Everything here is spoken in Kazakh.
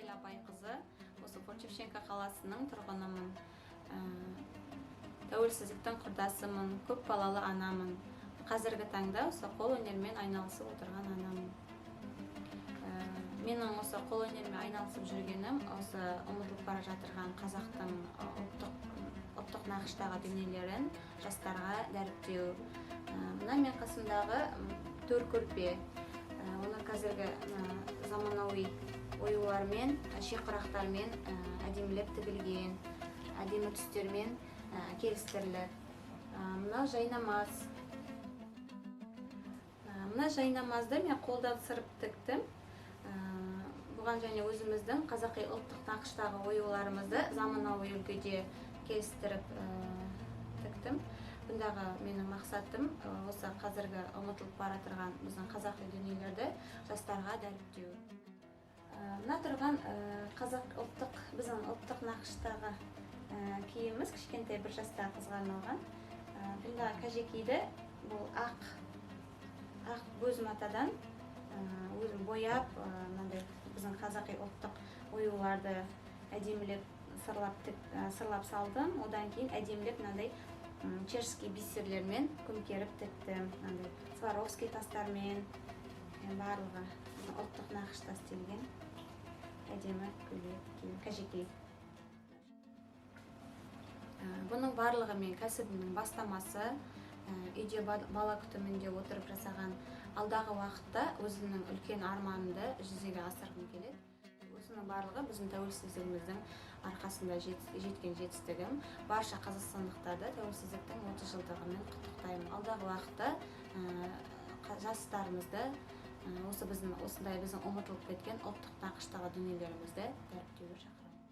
Гүлия Байқызы, осы Форт-Шевченко қаласының тұрғынымын. Тәуелсіздіктің құрдасымын, көп балалы анамын. Қазіргі таңда осы қолөнермен айналысып отырған анамын. Менің осы қолөнермен айналысып жүргенім осы ұмытылып бара жатырған қазақтың ұлттық нақыштағы дүниелерін жастарға дәріптеу. Мына мен қасымдағы төр көрпе, оны қазіргі заманауи оюлармен, шиқырақтармен әдемілеп тігілген, әдемі түстермен келістіріліп. Мына жайнамаз. Мына жайнамазды мен қолдан сырып тіктім. Бұған және өзіміздің қазақи ұлттық нақыштағы оюларымызды заманауи үлгіде келістіріп тіктім. Бұндағы менің мақсатым осы қазіргі ұмытылып бара тұрған біздің қазақи дүниелерді жастарға дәріптеу. Мына тұрған біздің ұлттық нақыштағы киіміміз кішкентай бір жастағы қызға арналған. Бұндағы кәжекейді бұл ақ көз матадан өзім бояп, біздің қазақи ұлттық оюларды әдемілеп сырлап салдым. Одан кейін әдемілеп чешский бисерлермен көмкеріп тіктім. Сваровский тастармен барлығы ұлттық нақышта істелген әдемі кәжекей. Бұның барлығы мен кәсібімнің бастамасы, үйде бала күтімінде отырып жасаған. Алдағы уақытта өзімнің үлкен арманымды жүзеге асырғым келеді. Осының барлығы біздің тәуелсіздігіміздің арқасында жеткен жетістігім. Барша қазақстандықтарды тәуелсіздіктің 30 жылдығымен құттықтаймын. Алдағы уақытта жастарымызды осындай біздің ұмытылып кеткен ұлттық нақыштағы дүниелерімізді дәріптеуге шақырамын.